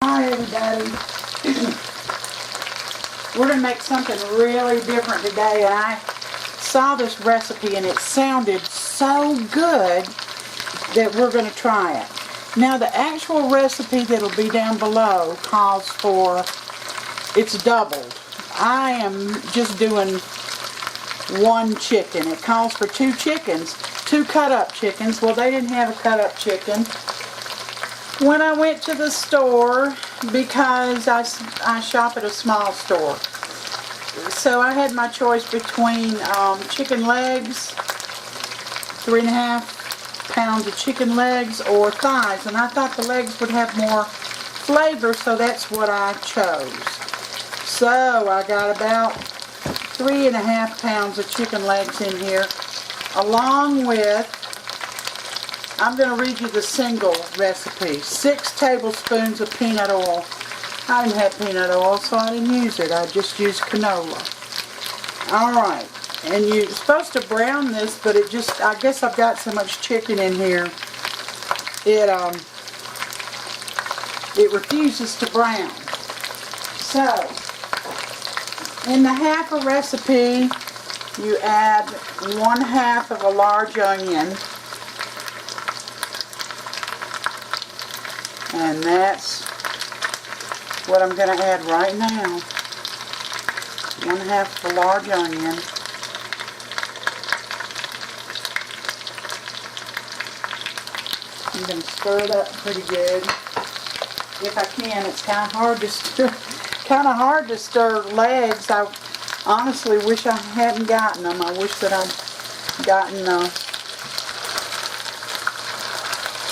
Hi everybody. We're going to make something really different today. I saw this recipe and it sounded so good that we're going to try it. Now the actual recipe that'll be down below calls for, it's doubled. I am just doing one chicken. It calls for 2 chickens, 2 cut-up chickens. Well, they didn't have a cut-up chicken when I went to the store because I shop at a small store. So I had my choice between chicken legs, 3.5 pounds of chicken legs, or thighs, and I thought the legs would have more flavor, so that's what I chose. So I got about 3.5 pounds of chicken legs in here, along with, I'm going to read you the single recipe. 6 tablespoons of peanut oil. I didn't have peanut oil, so I didn't use it. I just used canola. Alright, and you're supposed to brown this, but it just, I guess I've got so much chicken in here, it refuses to brown. So, in the half a recipe, you add 1/2 of a large onion. And that's what I'm going to add right now. 1/2 of a large onion. I'm going to stir it up pretty good. If I can. It's kind of hard to stir legs. I honestly wish I hadn't gotten them. I wish that I'd gotten the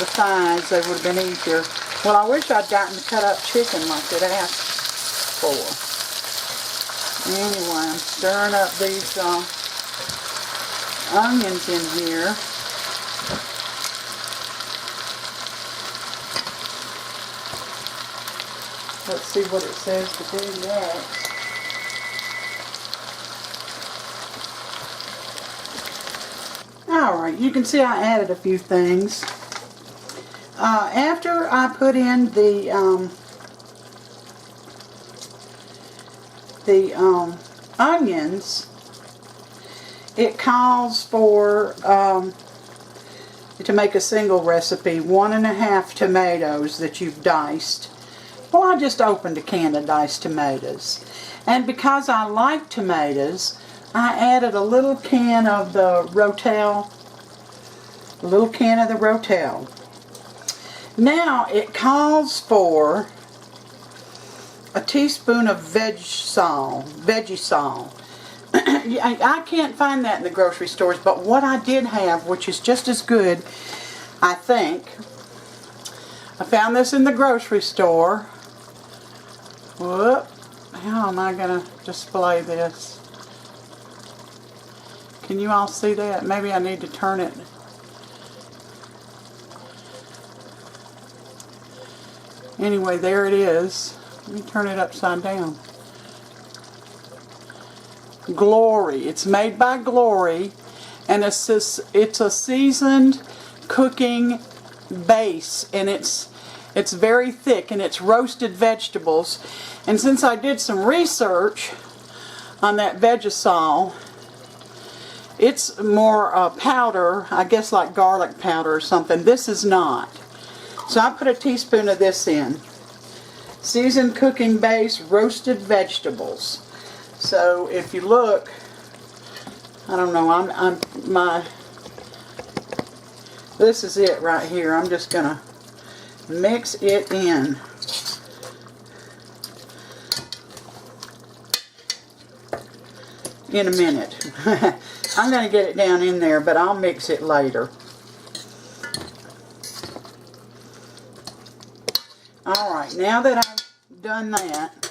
thighs. They would have been easier. Well, I wish I'd gotten the cut-up chicken like it asked for. Anyway, I'm stirring up these onions in here. Let's see what it says to do next. Alright, you can see I added a few things. After I put in the onions, it calls for, to make a single recipe, 1.5 tomatoes that you've diced. Well, I just opened a can of diced tomatoes. And because I like tomatoes, I added a little can of the Rotel. Now, it calls for a teaspoon of Vegesal. I can't find that in the grocery stores, but what I did have, which is just as good, I think, I found this in the grocery store. Whoop. How am I going to display this? Can you all see that? Maybe I need to turn it. Anyway, there it is. Let me turn it upside down. Glory. It's made by Glory, and it's a seasoned cooking base, and it's very thick, and it's roasted vegetables. And since I did some research on that Vegesal, it's more powder, I guess like garlic powder or something. This is not. So I put a teaspoon of this in. Seasoned cooking base, roasted vegetables. So if you look, I don't know, this is it right here. I'm just gonna mix it in. In a minute. I'm gonna get it down in there, but I'll mix it later. Alright, now that I've done that,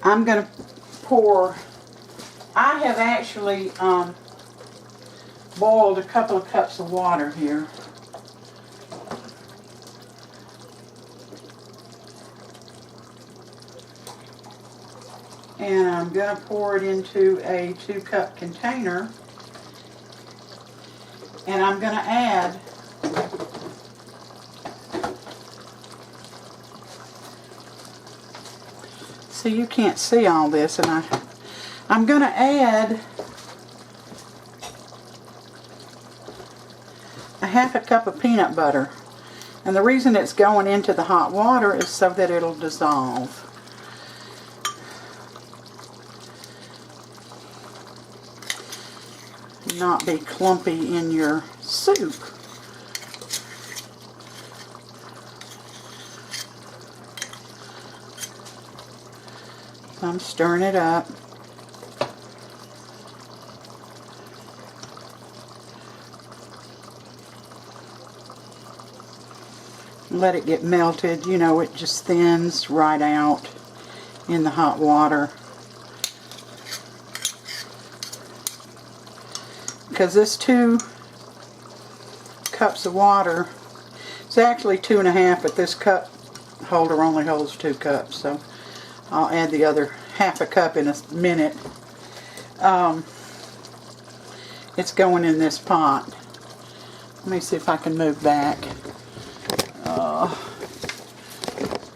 I'm going to pour, I have actually boiled a couple of cups of water here. And I'm going to pour it into a 2-cup container. And I'm going to add so you can't see all this, and I'm going to add a half a cup of peanut butter. And the reason it's going into the hot water is so that it'll dissolve. Not be clumpy in your soup. So I'm stirring it up. Let it get melted. You know, it just thins right out in the hot water. Because this 2 cups of water, it's actually 2.5, but this cup holder only holds 2 cups, so I'll add the other half a cup in a minute. It's going in this pot. Let me see if I can move back.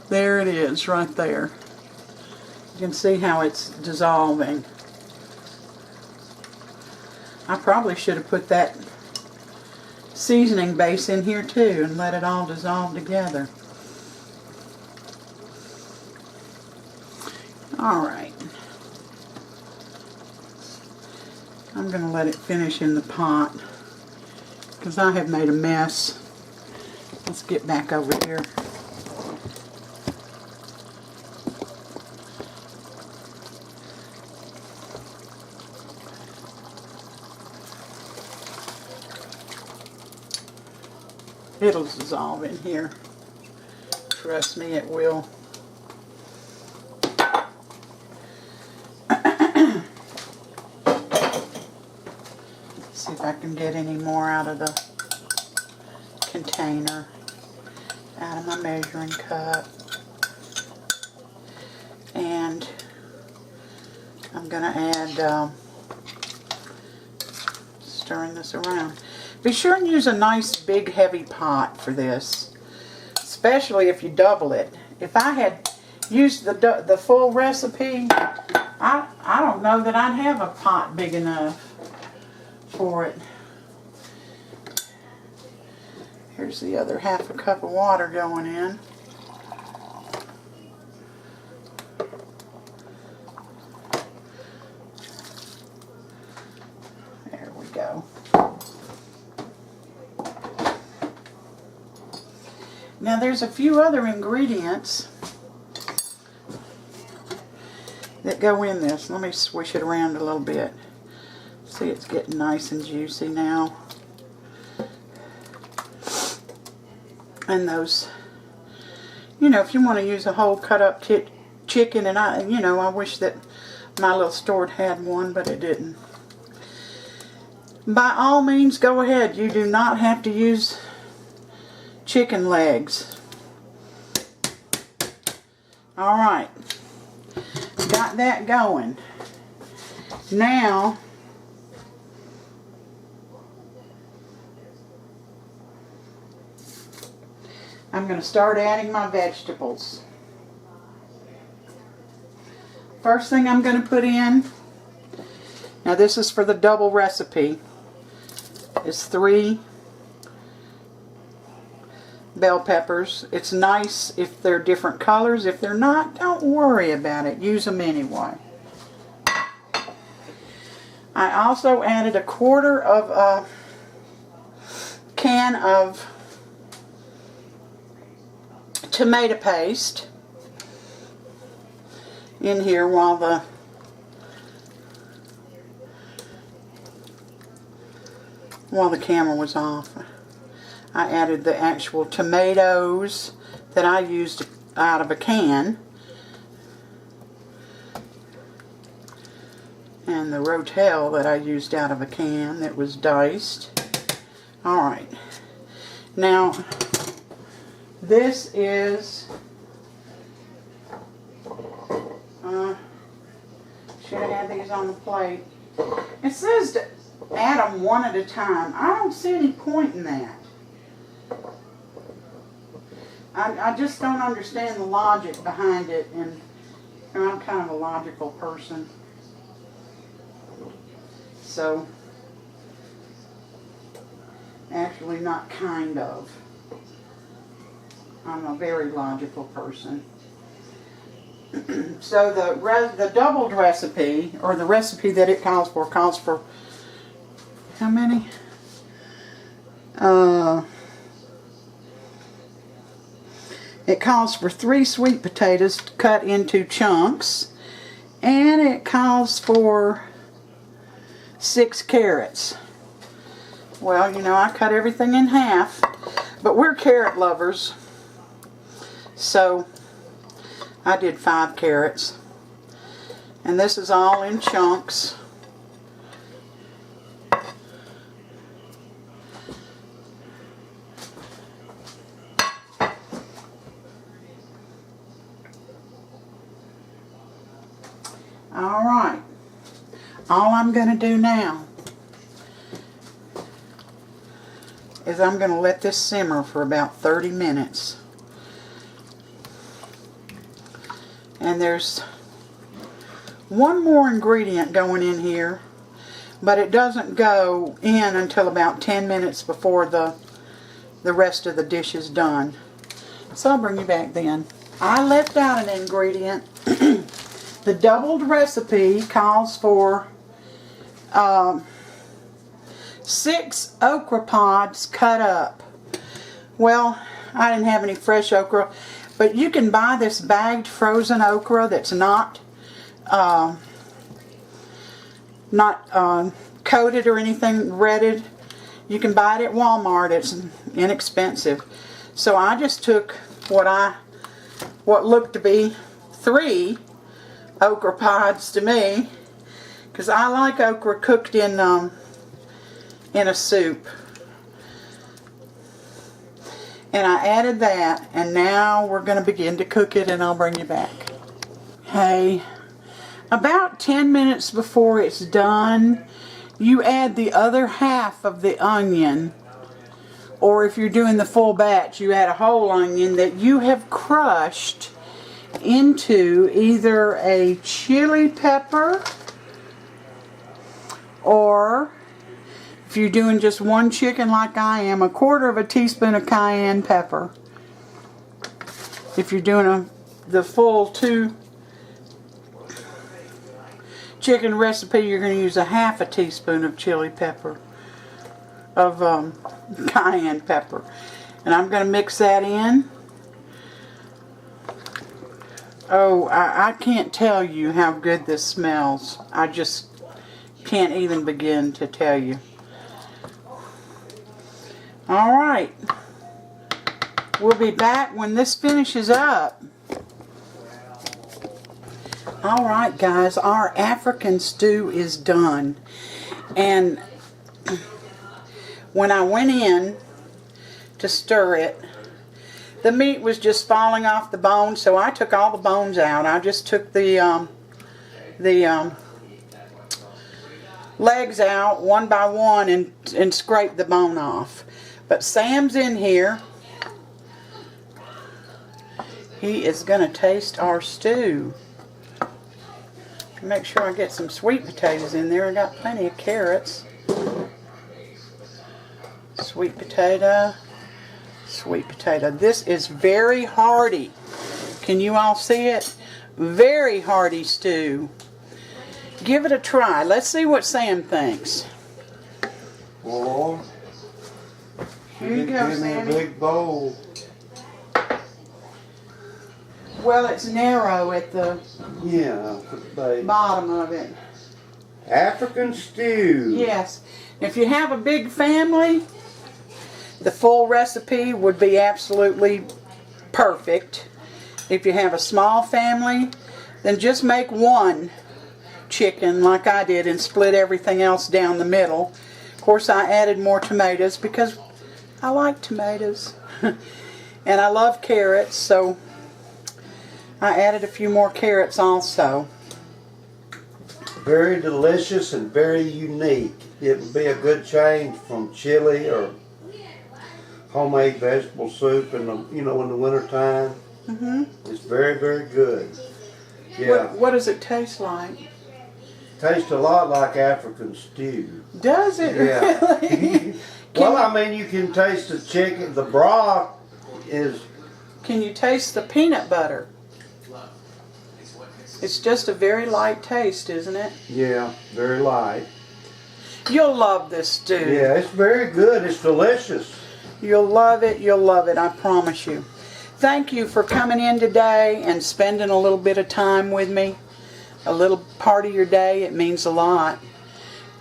There it is, right there. You can see how it's dissolving. I probably should have put that seasoning base in here too and let it all dissolve together. Alright. I'm going to let it finish in the pot because I have made a mess. Let's get back over here. It'll dissolve in here. Trust me, it will. See if I can get any more out of the container, out of my measuring cup. And I'm going to add, stirring this around. Be sure and use a nice big heavy pot for this, especially if you double it. If I had used the full recipe, I don't know that I'd have a pot big enough for it. Here's the other half a cup of water going in. There we go. Now there's a few other ingredients that go in this. Let me swish it around a little bit. See, it's getting nice and juicy now. And those, you know, if you want to use a whole cut up chicken, and I wish that my little store had one, but it didn't. By all means, go ahead. You do not have to use chicken legs. Alright, got that going. Now, I'm going to start adding my vegetables. First thing I'm going to put in, now this is for the double recipe, is 3 bell peppers. It's nice if they're different colors. If they're not, don't worry about it. Use them anyway. I also added a quarter of a can of tomato paste in here while the camera was off. I added the actual tomatoes that I used out of a can, and the rotel that I used out of a can that was diced. Alright, now this is, should have had these on the plate. It says add them one at a time. I don't see any point in that. I just don't understand the logic behind it, and I'm kind of a logical person. So, actually not kind of. I'm a very logical person. So the doubled recipe, or the recipe that it calls for how many? It calls for 3 sweet potatoes cut into chunks, and it calls for 6 carrots. Well, you know, I cut everything in half, but we're carrot lovers, so I did 5 carrots. And this is all in chunks. Alright, all I'm going to do now is I'm going to let this simmer for about 30 minutes. And there's one more ingredient going in here, but it doesn't go in until about 10 minutes before the rest of the dish is done. So I'll bring you back then. I left out an ingredient. The doubled recipe calls for 6 okra pods cut up. Well, I didn't have any fresh okra, but you can buy this bagged frozen okra that's not coated or anything, redded. You can buy it at Walmart. It's inexpensive. So I just took what looked to be 3 okra pods to me, because I like okra cooked in a soup. And I added that, and now we're going to begin to cook it, and I'll bring you back. Hey, about 10 minutes before it's done, you add the other half of the onion, or if you're doing the full batch, you add a whole onion that you have crushed into either a chili pepper, or if you're doing just one chicken like I am, 1/4 teaspoon of cayenne pepper. If you're doing the full 2 chicken recipe, you're going to use 1/2 teaspoon of chili pepper, of cayenne pepper. And I'm going to mix that in. Oh, I can't tell you how good this smells. I just can't even begin to tell you. Alright. We'll be back when this finishes up. Alright guys, our African stew is done. And when I went in to stir it, the meat was just falling off the bone, so I took all the bones out. I just took the legs out one by one and scraped the bone off. But Sam's in here. He is going to taste our stew. Make sure I get some sweet potatoes in there. I got plenty of carrots. Sweet potato. Sweet potato. This is very hearty. Can you all see it? Very hearty stew. Give it a try. Let's see what Sam thinks. Well, here you go, give me Sammy. a big bowl. Well, it's narrow at the bottom of it. African stew. Yes. If you have a big family, the full recipe would be absolutely perfect. If you have a small family, then just make 1 chicken like I did and split everything else down the middle. Of course, I added more tomatoes because I like tomatoes. And I love carrots, so I added a few more carrots also. Very delicious and very unique. it would be a good change from chili or homemade vegetable soup in the in the wintertime. It's very, very good. Yeah. What does it taste like? Tastes a lot like African stew. Does it Yeah. really? Well, I mean, you can taste the chicken. The broth is. Can you taste the peanut butter? It's just a very light taste, isn't it? Yeah, very light. You'll love this stew. Yeah, it's very good. It's delicious. You'll love it. You'll love it. I promise you. Thank you for coming in today and spending a little bit of time with me. A little part of your day. It means a lot.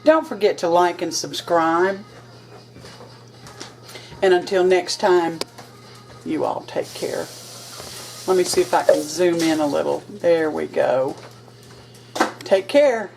Don't forget to like and subscribe. And until next time, you all take care. Let me see if I can zoom in a little. There we go. Take care.